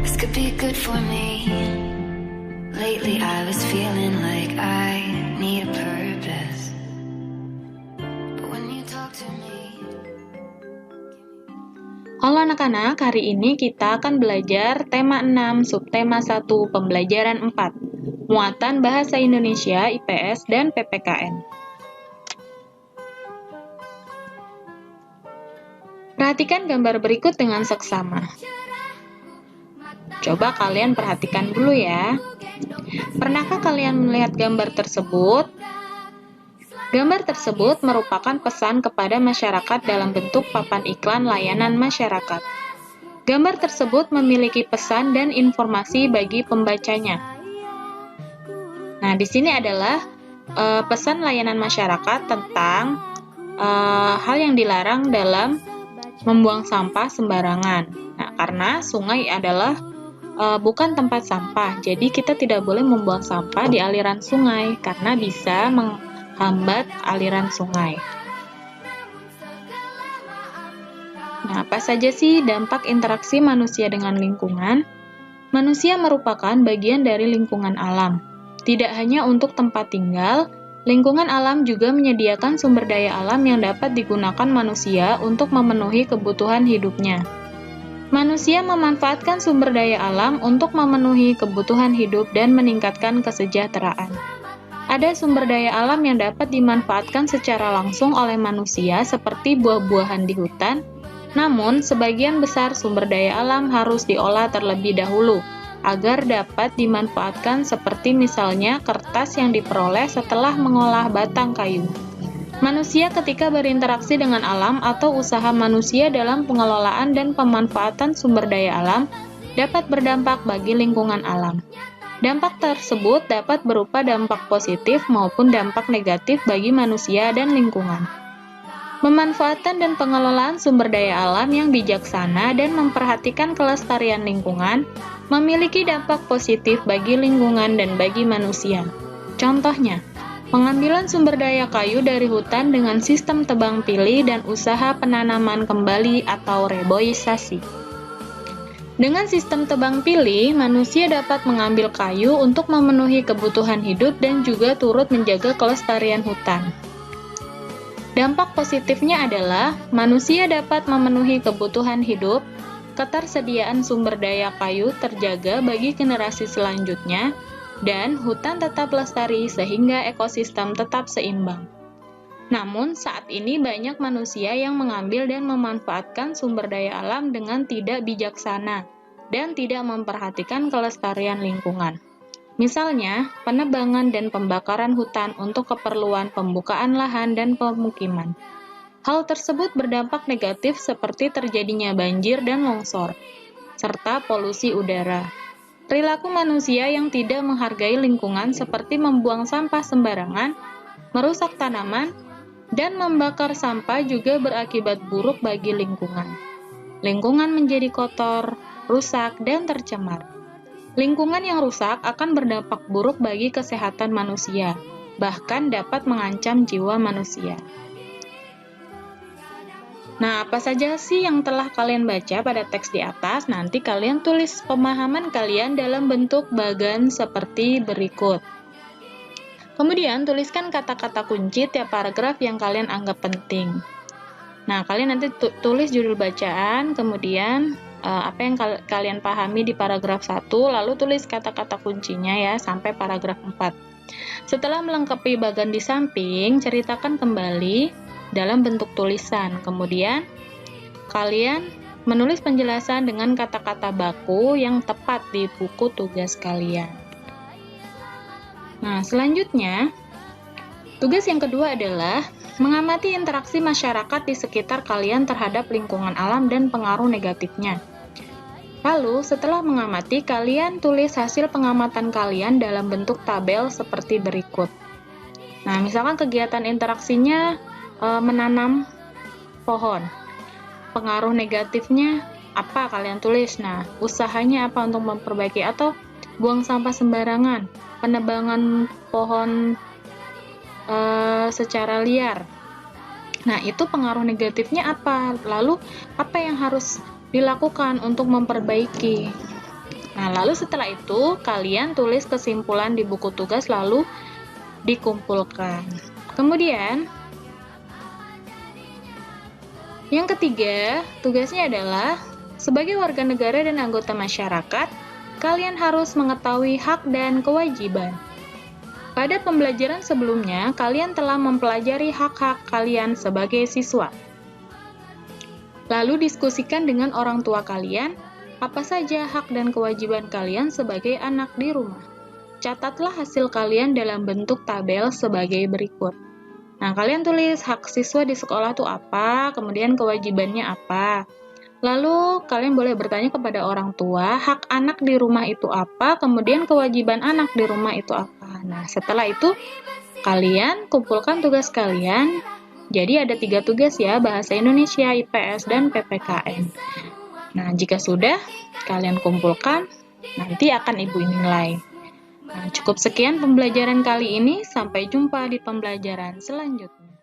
This could be good for me. Lately I was feeling like I need a purpose. But when you talk to me. Halo anak-anak, hari ini kita akan belajar tema 6, subtema 1, pembelajaran 4, muatan bahasa Indonesia, IPS, dan PPKN. Perhatikan gambar berikut dengan seksama. Coba kalian perhatikan dulu ya. Pernahkah kalian melihat gambar tersebut? Gambar tersebut merupakan pesan kepada masyarakat dalam bentuk papan iklan layanan masyarakat. Gambar tersebut memiliki pesan dan informasi bagi pembacanya. Nah, di sini adalah pesan layanan masyarakat tentang hal yang dilarang dalam membuang sampah sembarangan. Nah, karena sungai adalah bukan tempat sampah, jadi kita tidak boleh membuang sampah di aliran sungai karena bisa menghambat aliran sungai. Nah, apa saja sih dampak interaksi manusia dengan lingkungan? Manusia merupakan bagian dari lingkungan alam. Tidak hanya untuk tempat tinggal, lingkungan alam juga menyediakan sumber daya alam yang dapat digunakan manusia untuk memenuhi kebutuhan hidupnya. Manusia memanfaatkan sumber daya alam untuk memenuhi kebutuhan hidup dan meningkatkan kesejahteraan. Ada sumber daya alam yang dapat dimanfaatkan secara langsung oleh manusia seperti buah-buahan di hutan, namun sebagian besar sumber daya alam harus diolah terlebih dahulu agar dapat dimanfaatkan seperti misalnya kertas yang diperoleh setelah mengolah batang kayu. Manusia ketika berinteraksi dengan alam atau usaha manusia dalam pengelolaan dan pemanfaatan sumber daya alam dapat berdampak bagi lingkungan alam. Dampak tersebut dapat berupa dampak positif maupun dampak negatif bagi manusia dan lingkungan. Pemanfaatan dan pengelolaan sumber daya alam yang bijaksana dan memperhatikan kelestarian lingkungan memiliki dampak positif bagi lingkungan dan bagi manusia. Contohnya, pengambilan sumber daya kayu dari hutan dengan sistem tebang pilih dan usaha penanaman kembali atau reboisasi. Dengan sistem tebang pilih, manusia dapat mengambil kayu untuk memenuhi kebutuhan hidup dan juga turut menjaga kelestarian hutan. Dampak positifnya adalah manusia dapat memenuhi kebutuhan hidup, ketersediaan sumber daya kayu terjaga bagi generasi selanjutnya, dan hutan tetap lestari sehingga ekosistem tetap seimbang. Namun, saat ini banyak manusia yang mengambil dan memanfaatkan sumber daya alam dengan tidak bijaksana dan tidak memperhatikan kelestarian lingkungan. Misalnya, penebangan dan pembakaran hutan untuk keperluan pembukaan lahan dan pemukiman. Hal tersebut berdampak negatif seperti terjadinya banjir dan longsor, serta polusi udara. Perilaku manusia yang tidak menghargai lingkungan seperti membuang sampah sembarangan, merusak tanaman, dan membakar sampah juga berakibat buruk bagi lingkungan. Lingkungan menjadi kotor, rusak, dan tercemar. Lingkungan yang rusak akan berdampak buruk bagi kesehatan manusia, bahkan dapat mengancam jiwa manusia. Nah, apa saja sih yang telah kalian baca pada teks di atas? Nanti kalian tulis pemahaman kalian dalam bentuk bagan seperti berikut. Kemudian, tuliskan kata-kata kunci tiap paragraf yang kalian anggap penting. Nah, kalian nanti tulis judul bacaan, kemudian apa yang kalian pahami di paragraf 1, lalu tulis kata-kata kuncinya ya, sampai paragraf 4. Setelah melengkapi bagan di samping, ceritakan kembali dalam bentuk tulisan. Kemudian, kalian menulis penjelasan dengan kata-kata baku yang tepat di buku tugas kalian. Nah, selanjutnya, tugas yang kedua adalah mengamati interaksi masyarakat di sekitar kalian terhadap lingkungan alam dan pengaruh negatifnya. Lalu, setelah mengamati, kalian tulis hasil pengamatan kalian dalam bentuk tabel seperti berikut. Nah, misalkan kegiatan interaksinya menanam pohon. Pengaruh negatifnya apa kalian tulis? Nah, usahanya apa untuk memperbaiki, atau buang sampah sembarangan, penebangan pohon secara liar. Nah, itu pengaruh negatifnya apa? Lalu, apa yang harus dilakukan untuk memperbaiki? Nah, lalu setelah itu, kalian tulis kesimpulan di buku tugas lalu dikumpulkan. Kemudian, yang ketiga, tugasnya adalah sebagai warga negara dan anggota masyarakat, kalian harus mengetahui hak dan kewajiban. Pada pembelajaran sebelumnya, kalian telah mempelajari hak-hak kalian sebagai siswa. Lalu diskusikan dengan orang tua kalian, apa saja hak dan kewajiban kalian sebagai anak di rumah. Catatlah hasil kalian dalam bentuk tabel sebagai berikut. Nah, kalian tulis hak siswa di sekolah itu apa, kemudian kewajibannya apa. Lalu, kalian boleh bertanya kepada orang tua, hak anak di rumah itu apa, kemudian kewajiban anak di rumah itu apa. Nah, setelah itu, kalian kumpulkan tugas kalian. Jadi ada 3 tugas ya, Bahasa Indonesia, IPS, dan PPKN. Nah, jika sudah, kalian kumpulkan, nanti akan Ibu nilai. Nah, cukup sekian pembelajaran kali ini, sampai jumpa di pembelajaran selanjutnya.